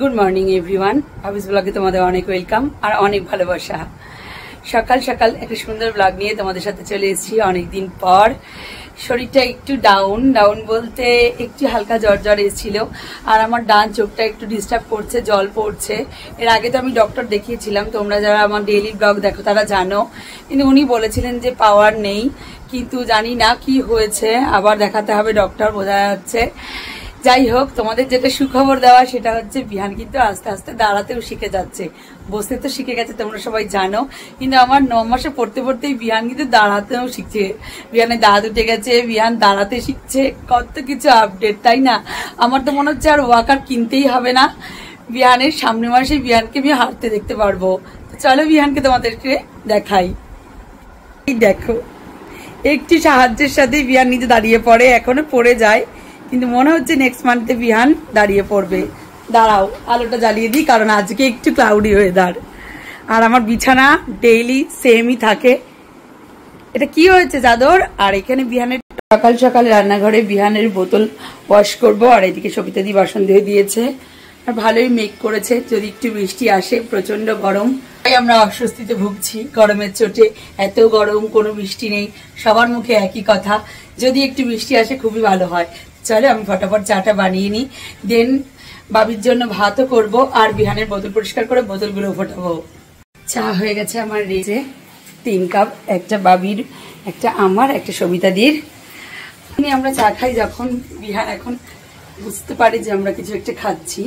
Good morning everyone. হাফিজ ব্লগে তোমাদের অনেক ওয়েলকাম আর অনেক ভালোবাসা। সকাল সকাল একটা সুন্দর ব্লগ নিয়ে তোমাদের সাথে চলে এসেছি অনেকদিন পর। শরীরটা একটু ডাউন বলতে একটু হালকা জ্বর এসেছিল, আর আমার ডান চোখটা একটু ডিস্টার্ব করছে, জল পড়ছে। এর আগে তো আমি ডক্টর দেখিয়েছিলাম, তোমরা যারা আমার ডেইলি ব্লগ দেখো তারা জানো, কিন্তু উনি বলেছিলেন যে পাওয়ার নেই, কিন্তু জানি না কি হয়েছে, আবার দেখাতে হবে ডক্টর, বোঝা যাচ্ছে। যাই হোক, তোমাদের যেটা সুখবর দেওয়া সেটা হচ্ছে বিহান কিন্তু আস্তে আস্তে দাঁড়াতেও শিখে যাচ্ছে। বসতে তো শিখে গেছে, তোমরা সবাই জানো, কিন্তু আমার 9 মাসে পড়তে পড়তেই বিহান কিন্তু দাঁড়াতেও শিখছে। বিহানের দাঁত উঠে গেছে, বিহান দাঁড়াতে শিখছে, কত কিছু আপডেট, তাই না? আমার তো মনে হচ্ছে আর ওয়াকার কিনতেই হবে না, বিহানের সামনের মাসে বিহানকে আমি হাঁটতে দেখতে পারবো। তো চলো বিহানকে তোমাদেরকে দেখাই। দেখো, একটি সাহায্যের সাথে বিহান নিজে দাঁড়িয়ে পড়ে, এখনো পড়ে যায়, কিন্তু মনে হচ্ছে নেক্সট মান্থে বিহান দাঁড়িয়ে পড়বে। দাঁড়াও, আলোটা জ্বালিয়ে দিই, কারণ আজকে একটু ক্লাউডি ওয়েদার। আর আমার বিছানা ডেইলি সেমই থাকে। এটা কি হয়েছে চাদর? আর এখানে বিহানের সকাল সকাল রান্নাঘরে বিহানের বোতল ওয়াশ করব, আর এদিকে সবিতা দি বাসন ধুয়ে দিয়েছে। আর ভালোই মেঘ করেছে, যদি একটু বৃষ্টি আসে। প্রচন্ড গরম, তাই আমরা অস্বস্তিতে ভুগছি গরমের চোটে। এত গরম, কোনো বৃষ্টি নেই, সবার মুখে একই কথা, যদি একটু বৃষ্টি আসে খুবই ভালো হয়। চলো আমি ফটাফট চাটা বানিয়ে নিই, দেন বাবির জন্য ভাতও করব, আর বিহানের বোতল পরিষ্কার করে বোতলগুলো ফোটাবো। চা হয়ে গেছে আমার রেজে, 3 কাপ, একটা বাবির, একটা আমার, একটা সবিতাদির। আমরা চা খাই যখন বিহান এখন বুঝতে পারে যে আমরা কিছু একটা খাচ্ছি,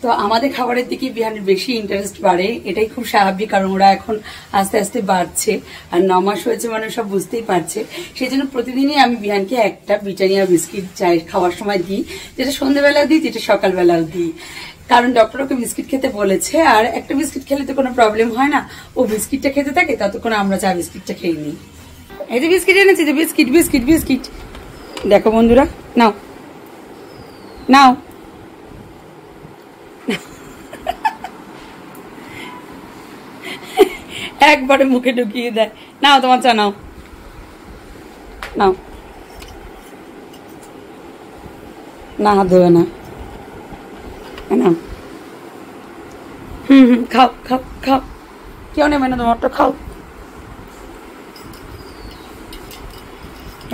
তো আমাদের খাবারের দিকে বিহানের বেশি ইন্টারেস্ট বাড়ে। এটাই খুব স্বাভাবিক, কারণ ওরা এখন আস্তে আস্তে বাড়ছে, আর 9 মাস হয়েছে মানে সব বুঝতেই পারছে। সেই জন্য প্রতিদিনই আমি বিহানকে একটা ব্রিটানিয়া বিস্কিট চাই খাওয়ার সময় দিই, যেটা সন্ধ্যেবেলাও দিই, যেটা সকালবেলাও দিই, কারণ ডক্টর ওকে বিস্কিট খেতে বলেছে। আর একটা বিস্কিট খেলে তো কোনো প্রবলেম হয় না, ও বিস্কিটটা খেতে থাকে, ততক্ষণ আমরা চা বিস্কিটটা খেয়ে নিই। এই যে বিস্কিট এনেছি, যে বিস্কিট বিস্কিট বিস্কিট দেখো বন্ধুরা, নাও নাও, একবারে মুখে ঢুকিয়ে দেয়। নাও তোমার চা, নাও নাও, না হাত ধোবে না, নাও। খাও খাও খাও, কেউ নেবে না তোমারটা, খাও।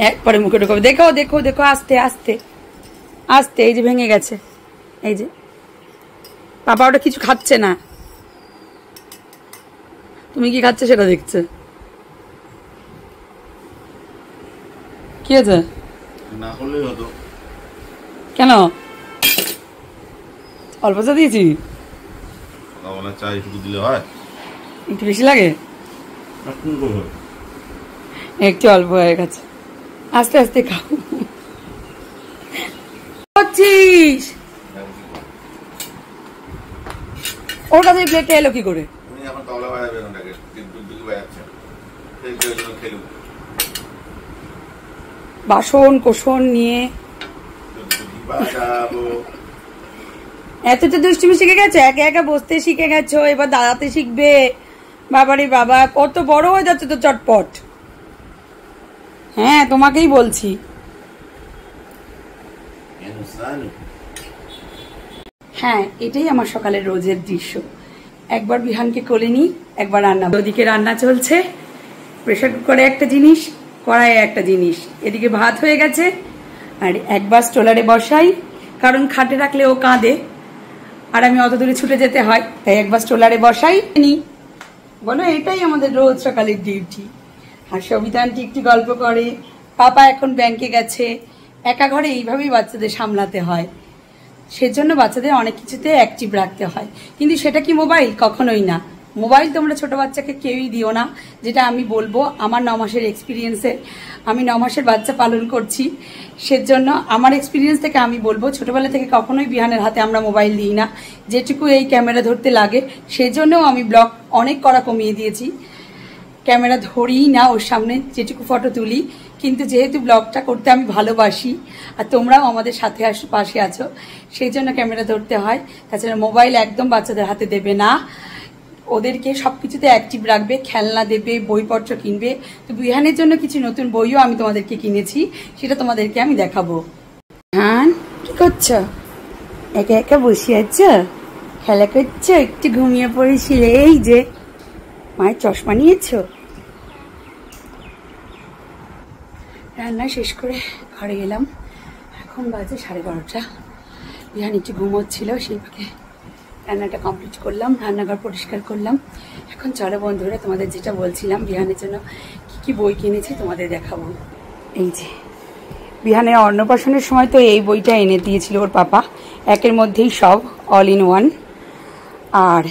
একবারে মুখে ঢুকাবে। দেখো দেখো দেখো, আস্তে আস্তে আস্তে, এই যে ভেঙে গেছে, এই যে পাপা ওটা কিছু খাচ্ছে না, তুমি কি খাচ্ছে সেটা দেখছে। কি হয়েছে? না করলেই হতো। কেন? অল্প চা দিয়েছি, চা একটু দিলে হয়, একটু বেশি লাগে, একটু অল্প হয়ে গেছে। আস্তে আস্তে খাও। ওর কাছে প্লেটটা এলো কি করে? বাসন কোসন নিয়ে এতটা দুষ্টুমি শিখে গেছো, একা একা বসতে শিখে গেছো, এবার দাঁড়াতে শিখবে। বাবারে বাবা, কত বড় হয়ে যাচ্ছে তো চটপট। হ্যাঁ, তোমাকেই বলছি। হ্যাঁ, এটাই আমার সকালের রোজের দৃশ্য। একবার বিহানকে কোলে নিই, একবার রান্না। ওদিকে রান্না চলছে, প্রেসার কুকারে একটা জিনিস, কড়াইয়ে একটা জিনিস। এদিকে ভাত হয়ে গেছে, আর একবার স্টোলারে বসাই, কারণ খাটে রাখলে ও কাঁদে, আর আমি অত দূরে ছুটে যেতে হয়, তাই একবার স্টোলারে বসাই নি। বলো, এটাই আমাদের রোজ সকালের ডিউটি। আর সবিতা আন্টি একটু গল্প করে, পাপা এখন ব্যাংকে গেছে। একা ঘরে এইভাবেই বাচ্চাদের সামলাতে হয়, সেজন্য বাচ্চাদের অনেক কিছুতে অ্যাক্টিভ রাখতে হয়। কিন্তু সেটা কি মোবাইল? কখনোই না। মোবাইল তোমরা ছোট বাচ্চাকে কেউই দিও না, যেটা আমি বলবো আমার 9 মাসের এক্সপিরিয়েন্সে। আমি 9 মাসের বাচ্চা পালন করছি, সেজন্য আমার এক্সপিরিয়েন্স থেকে আমি বলবো, ছোটবেলা থেকে কখনোই বিহানের হাতে আমরা মোবাইল দিই না। যেটুকু এই ক্যামেরা ধরতে লাগে, সেজন্যও আমি ব্লগ অনেক করা কমিয়ে দিয়েছি, ক্যামেরা ধরিই না ওর সামনে, যেটুকু ফটো তুলি। কিন্তু যেহেতু ব্লগটা করতে আমি ভালোবাসি, আর তোমরাও আমাদের সাথে পাশে আছো, সেই জন্য ক্যামেরা ধরতে হয়। তাছাড়া মোবাইল একদম বাচ্চাদের হাতে দেবে না, ওদেরকে সবকিছুতে অ্যাক্টিভ রাখবে, খেলনা দেবে, বইপত্র কিনবে। তো বিহানের জন্য কিছু নতুন বইও আমি তোমাদেরকে কিনেছি, সেটা তোমাদেরকে আমি দেখাবো। হ্যাঁ, কি করছো? একা একা বসে আছো? খেলা করছো, একটু ঘুমিয়ে পড়েছিলে। এই যে মায়ের চশমা নিয়েছো। রান্না শেষ করে ঘরে গেলাম, এখন বাজে 12:30। বিহান একটু ঘুমোচ্ছিল, সেই ফাঁকে রান্নাটা কমপ্লিট করলাম, রান্নাঘর পরিষ্কার করলাম। এখন চলো বন্ধুরা, তোমাদের যেটা বলছিলাম, বিহানের জন্য কি কি বই কিনেছি তোমাদের দেখাবো। এই যে বিহানের অন্নপ্রাশনের সময় তো এই বইটা এনে দিয়েছিল ওর পাপা, একের মধ্যেই সব, অল ইন ওয়ান। আর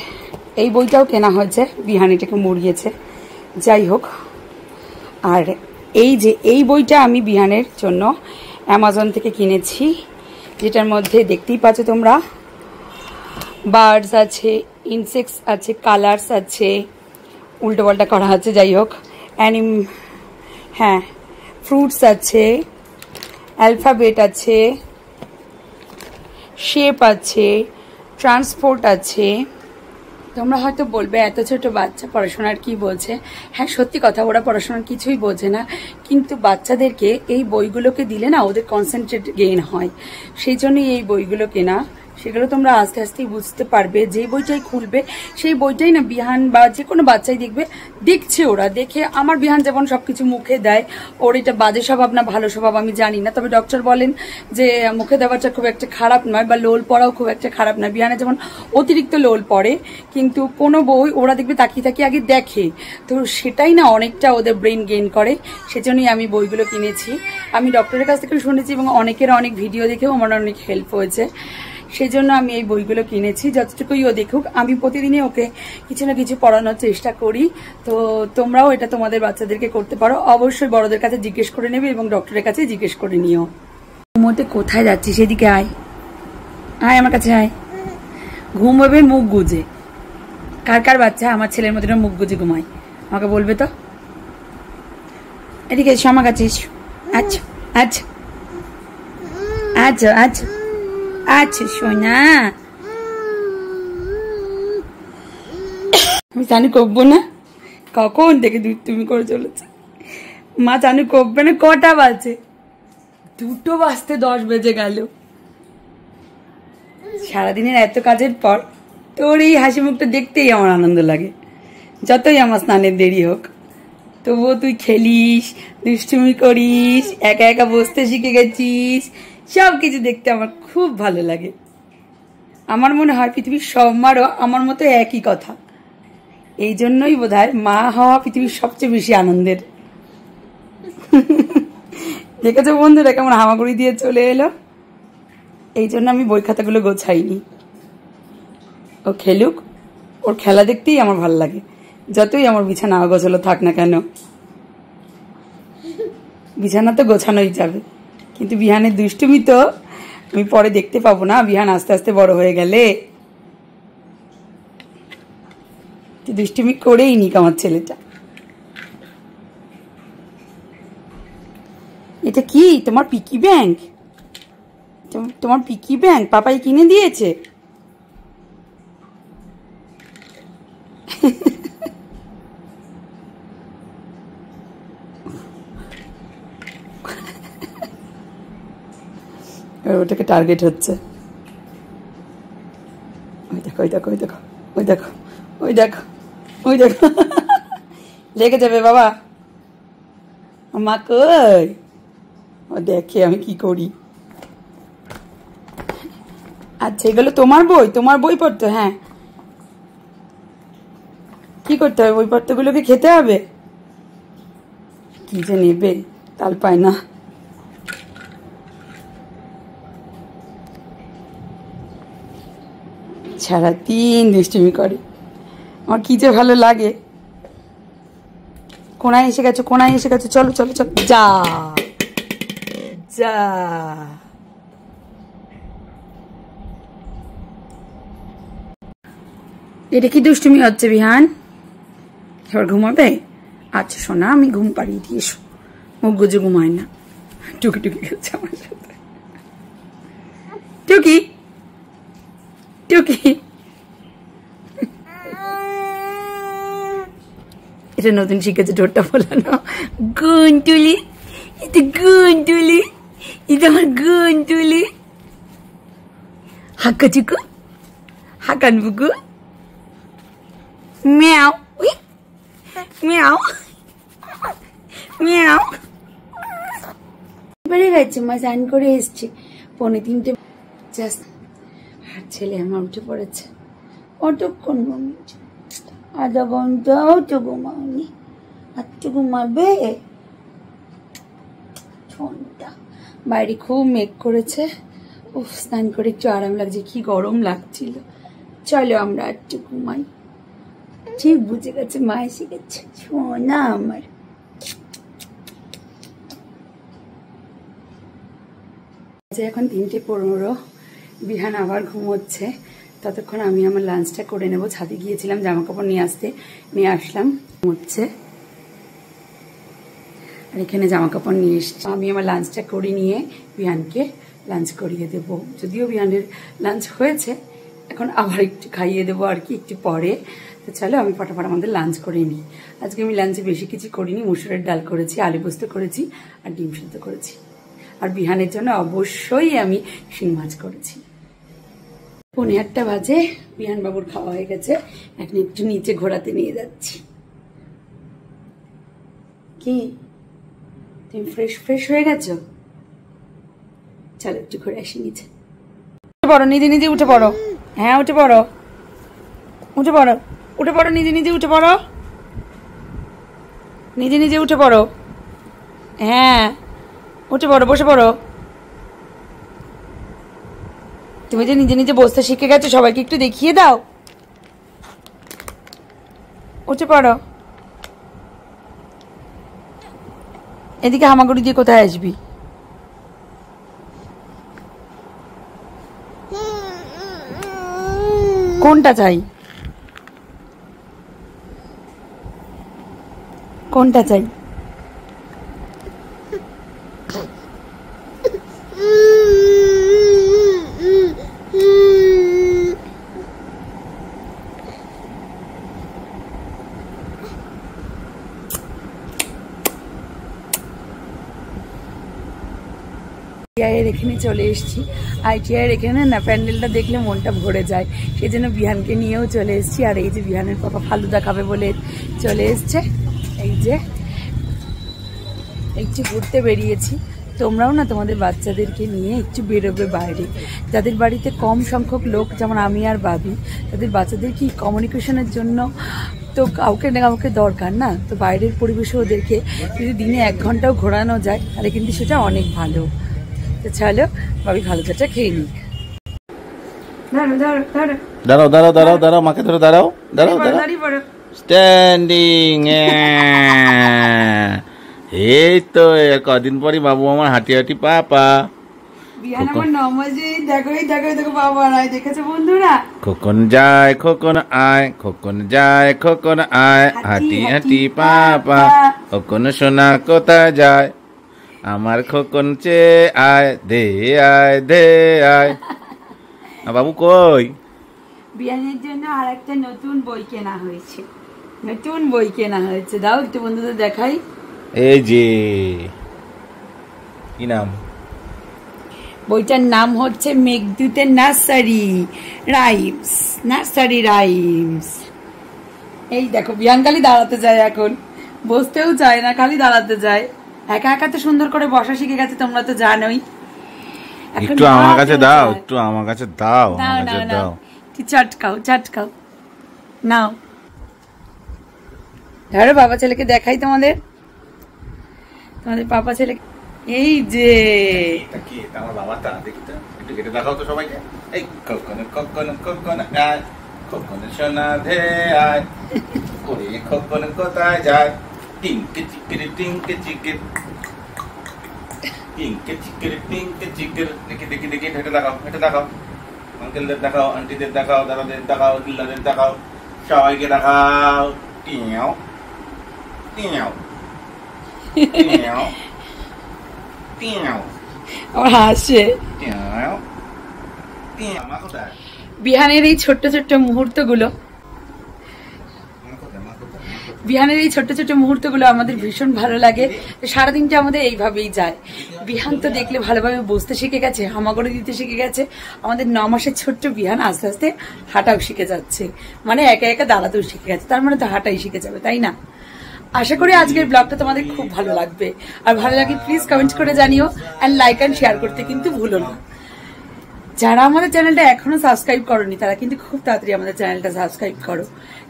এই বইটাও কেনা হয়েছে, বিহান এটাকে মুড়িয়েছে, যাই হোক। আর এই যে এই বইটা আমি বিহানের জন্য অ্যামাজন থেকে কিনেছি, যেটার মধ্যে দেখতেই পাচ্ছ তোমরা, বার্ডস আছে, ইনসেক্টস আছে, কালার্স আছে, উল্টো পাল্টা করা আছে, যাই হোক। হ্যাঁ, ফ্রুটস আছে, অ্যালফাবেট আছে, শেপ আছে, ট্রান্সপোর্ট আছে। তোমরা হয়তো বলবে এত ছোট বাচ্চা পড়াশোনার কি বলছে। হ্যাঁ, সত্যি কথা, ওরা পড়াশোনার কিছুই বোঝে না, কিন্তু বাচ্চাদেরকে এই বইগুলোকে দিলে না ওদের কনসেন্ট্রেট গেইন হয়, সেই জন্যই এই বইগুলো কেনা। সেগুলো তোমরা আস্তে আস্তেই বুঝতে পারবে। যে বইটাই খুলবে সেই বইটাই না বিহান বা যে কোনো বাচ্চাই দেখবে, দেখছে ওরা, দেখে আমার বিহান যেমন সবকিছু মুখে দেয়, ওর এটা বাজে স্বভাব না ভালো স্বভাব আমি জানি না, তবে ডক্টর বলেন যে মুখে দেওয়াটা খুব একটা খারাপ নয়, বা লোল পড়াও খুব একটা খারাপ নয়। বিহানে যেমন অতিরিক্ত লোল পড়ে, কিন্তু কোনো বই ওরা দেখবে তাকিয়ে তাকিয়ে আগে দেখে, তো সেটাই না অনেকটা ওদের ব্রেন গেইন করে। সেজন্যই আমি বইগুলো কিনেছি। আমি ডক্টরের কাছ থেকে শুনেছি এবং অনেকের অনেক ভিডিও দেখেও আমার অনেক হেল্প হয়েছে, সেই জন্য আমি এই বইগুলো কিনেছি। যতটুকুই ও দেখুক, আমি প্রতিদিনই ওকে কিছু না কিছু পড়ানোর চেষ্টা করি। তো তোমরাও এটা তোমাদের বাচ্চাদেরকে করতে পারো। অবশ্যই বড়দের কাছে জিজ্ঞেস করে নেবে এবং ডক্টরের কাছে জিজ্ঞেস করে নিও। ঘুমোতে কোথায় যাচ্ছি, সেদিকে আয়, আয় আমার কাছে আয়। ঘুমোবে মুখ গুজে। কার কার বাচ্চা আমার ছেলের মতো মুখ গুজে ঘুমায়, আমাকে বলবে তো। এদিকে এসো আমার কাছে, এসো। আচ্ছা আচ্ছা আচ্ছা আচ্ছা আচ্ছা সোনা, আমি চানু করবো না। কখন থেকে তুমি করে চলেছে মা, চানু করবে না। কটা বাজে? 2টো বাজতে 10 বেজে গেল। সারাদিনের এত কাজের পর তোর এই হাসি মুখটা দেখতেই আমার আনন্দ লাগে, যতই আমার স্নানের দেরি হোক। তবুও তুই খেলিস, দুষ্টুমি করিস, একা একা বসতে শিখে গেছিস, সব কিছু দেখতে আমার খুব ভালো লাগে। আমার মনে হয় পৃথিবীর সব মারও আমার মতো একই কথা। এই জন্যই বোধহয় মা হওয়া পৃথিবীর সবচেয়ে বেশি আনন্দের। দেখেছো বন্ধুরা কেমন হামাগুড়ি দিয়ে চলে এলো? এই জন্য আমি বই খাতাগুলো গোছাইনি। ও খেলুক, ওর খেলা দেখতেই আমার ভালো লাগে, যতই আমার বিছানা অগোছালো থাক না কেন। বিছানা তো গোছানোই যাবে, কিন্তু বিহানের দুষ্টুমি তো আমি পরে দেখতে পাবো না, বিহান আস্তে আস্তে বড় হয়ে গেলে। দুষ্টুমি করেই নিক আমার ছেলেটা। এটা কি তোমার পিকি ব্যাংক? তোমার পিকি ব্যাংক পাপাই কিনে দিয়েছে? ওটাকে টার্গেট হচ্ছে। ওই দেখো ওই দেখো ওই দেখো ওই দেখো ওই দেখো ওই দেখো, লেগে যাবে বাবা। মা কই? ও দেখে আমি কি করি। আচ্ছা, এগুলো তোমার বই? তোমার বই পড়তো? হ্যাঁ, কি করতে হবে? বই পড়তোগুলোকে খেতে হবে? কি যে নেবে তাল পায় না। সারাদিন দুষ্টুমি করে, আমার কি যে ভালো লাগে। কোনায় এসে গেছো, কোনায় এসে গেছো, চলো চলো চলো, যা যা। এটা কি দুষ্টুমি হচ্ছে বিহান? এবার ঘুমাবে? আচ্ছা সোনা, আমি ঘুম পাড়িয়ে দিয়ে এসো। মুখ গুজে ঘুমায় না, টুকি টুকি খেলছে আমার সাথে। টুকি টুকি, এটা নতুন শিখেছে ঠোঁটটা ফোলানো। গুনটুলি, এটা গুনটুলি, এটা আমার গুনটুলি। হাক্কা চুকু হাকান বুকু মিয়াও মিয়াও মিয়াও বেড়ে গেছে মা, স্নান করে এসছে 2:45 জাস্ট। আর ছেলে আমার উঠে পড়েছে। কতক্ষণ ঘুমিয়েছে? আধা ঘন্টাও তো ঘুমাওনি। আর তো ঘুমাবে? বাইরে খুব মেঘ করেছে। উফ, স্নান করে একটু আরাম লাগছে, কি গরম লাগছিল। চলো আমরা একটু ঘুমাই। ঠিক বুঝে গেছে, মা এসে গেছে সোনা আমার। এখন 3:15, বিহান আবার ঘুমোচ্ছে। ততক্ষণ আমি আমার লাঞ্চটা করে নেব। ছাদে গিয়েছিলাম জামা কাপড় নিয়ে আসলাম। ঘুমোচ্ছে আর এখানে জামা কাপড় নিয়ে এসছি। আমি আমার লাঞ্চটা করে নিয়ে বিহানকে লাঞ্চ করিয়ে দেব। যদিও বিহানের লাঞ্চ হয়েছে, এখন আবার একটু খাইয়ে দেবো আর কি একটু পরে। তো চলো আমি ফটাফট আমাদের লাঞ্চ করে নিই। আজকে আমি লাঞ্চে বেশি কিছু করিনি, মুসুরের ডাল করেছি, আলু পোস্ত করেছি আর ডিম সিদ্ধ করেছি। আর বিহানের জন্য অবশ্যই আমি শিং মাছ করেছি। 1:15 বাজে, বিহান বাবুর খাওয়া হয়ে গেছে। এখন একটু নিচে ঘোরাতে নিয়ে যাচ্ছি। কি তুমি ফ্রেশ হয়ে গেছো? চলো একটু ঘুরে আসি নিচে। উঠে পড়ো, নিজে নিজে উঠে পড়ো। হ্যাঁ উঠে পড়ো, উঠে পড়ো, উঠে পড়ো, নিজে নিজে উঠে পড়ো, নিজে নিজে উঠে পড়ো। হ্যাঁ উঠে পড়ো, বসে পড়ো। তুমি যে নিজে নিজে বসতে শিখে গেছো, সবাইকে একটু দেখিয়ে দাও। উঠে পড়ো। এদিকে হামাগুড়ি দিয়ে কোথায় আসবি? কোনটা চাই? কোনটা চাই? আইটিআইয়ের এখানে চলে এসেছি। আইটিআইয়ের এখানে না প্যান্ডেলটা দেখলে মনটা ভরে যায়, সেই জন্য বিহানকে নিয়েও চলে এসেছি। আর এই যে বিহানের পাপা ফালুদা খাবে বলে চলে এসছে। এই যে একটু ঘুরতে বেরিয়েছি। তোমরাও না তোমাদের বাচ্চাদেরকে নিয়ে একটু বেরোবে বাইরে। যাদের বাড়িতে কম সংখ্যক লোক, যেমন আমি আর বাবি, তাদের বাচ্চাদের কি কমিউনিকেশনের জন্য তো কাউকে না কাউকে দরকার না। তো বাইরের পরিবেশে ওদেরকে যদি দিনে 1 ঘন্টাও ঘোরানো যায় তাহলে কিন্তু সেটা অনেক ভালো। তো চলো বাবি ফালুদাটা খেয়ে নিই। দাঁড়াও দাঁড়াও দাঁড়াও দাঁড়াও, মাকে ধরো, দাঁড়াও দাঁড়াও দাঁড়াও, স্ট্যান্ডিং। এই তো কদিন পরই বাবু আমার হাঁটি হাঁটি পাপা। বিহান আমার 9 বাজে, দেখো দেখো বাবা নাই, দেখেছো বন্ধুরা? খোকন যায় খোকন আয়, খোকন যায় খোকন আয়, হাঁটি হাঁটি পাপা। খোকন সোনা কোথায় যায়? আমার খোকন চেয়ে আয়, দে আয় দে আয়। বাবু কই? বিহানের জন্য আর একটা নতুন বই কেনা হয়েছে, নতুন বই কেনা হয়েছে। দাও একটু বন্ধুদের দেখাই। এই যে কি নাম? বইটার নাম হচ্ছে মেঘদূতের নার্সারি রাইমস, নার্সারি রাইমস। এই দেখো বিহান খালি দাঁড়াতে যায়, এখন বসতেও চায় না, খালি দাঁড়াতে যায়। একা একা তো সুন্দর করে বসা শিখে গেছে, তোমরা তো জানোই। একটু আমার কাছে দাও, একটু আমার কাছে দাও, আমার কাছে দাও। কি চটকাও চটকাও, নাও ধরো। বাবা ছেলেকে দেখাই তোমাদের পাপা ছেলে। এই যে আমার বাবাটা, দেখি তো একটু কেটে দেখাও তো সবাইকে। এই খোকন খোকন খোকন আয়, খোকন সোনা ধে আয়, ওরে খোকন কোথায় যায়? টিংকে চিকিরি টিংকে চিকির, টিংকে চিকিরি টিংকে চিকির। দেখি দেখি দেখি, হেঁটে দেখাও, হেঁটে দেখাও। আঙ্কেলদের দেখাও, আন্টিদের দেখাও, দাদাদের দেখাও, দিল্লাদের দেখাও, সবাইকে দেখাও। টিয়াও টিয়াও টিয়াও টিয়াও। আমার হাসে। বিহানের এই ছোট্ট ছোট্ট মুহূর্তগুলো বিহানের এই ছোট্ট ছোট্ট মুহূর্তগুলো আমাদের ভীষণ ভালো লাগে। সারাদিনটা আমাদের এইভাবেই যায়। বিহান তো দেখলে ভালোভাবে বসতে শিখে গেছে, হামাগুড়ি দিতে শিখে গেছে। আমাদের 9 মাসের ছোট্ট বিহান আস্তে আস্তে হাঁটাও শিখে যাচ্ছে, মানে একা একা দাঁড়াতেও শিখে গেছে, তার মানে তো হাঁটাই শিখে যাবে, তাই না? আশা করি আজকের ব্লগটা তোমাদের খুব ভালো লাগবে। আর ভালো লাগে প্লিজ কমেন্ট করে জানিও, অ্যান্ড লাইক অ্যান্ড শেয়ার করতে কিন্তু ভুলো না। যারা আমাদের চ্যানেলটা এখনো সাবস্ক্রাইব করনি তারা কিন্তু খুব তাড়াতাড়ি আমাদের চ্যানেলটা সাবস্ক্রাইব করো,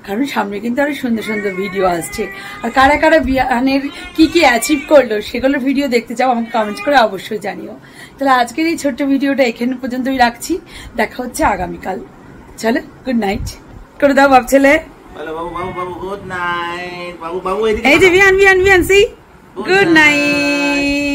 কারণ সামনে কিন্তু আরো সুন্দর সুন্দর ভিডিও আসছে। আর কারা কারা বিহানের কি কি অ্যাচিভ করলো সেগুলোর ভিডিও দেখতে চাও আমাকে কমেন্ট করে অবশ্যই জানিও। তাহলে আজকের এই ছোট্ট ভিডিওটা এখানে পর্যন্তই রাখছি, দেখা হচ্ছে আগামীকাল। চলো গুড নাইট করে দাও বাপ ছেলে। গুড নাইট বাবু বাবু। এই যে বিহান সি গুড নাইট।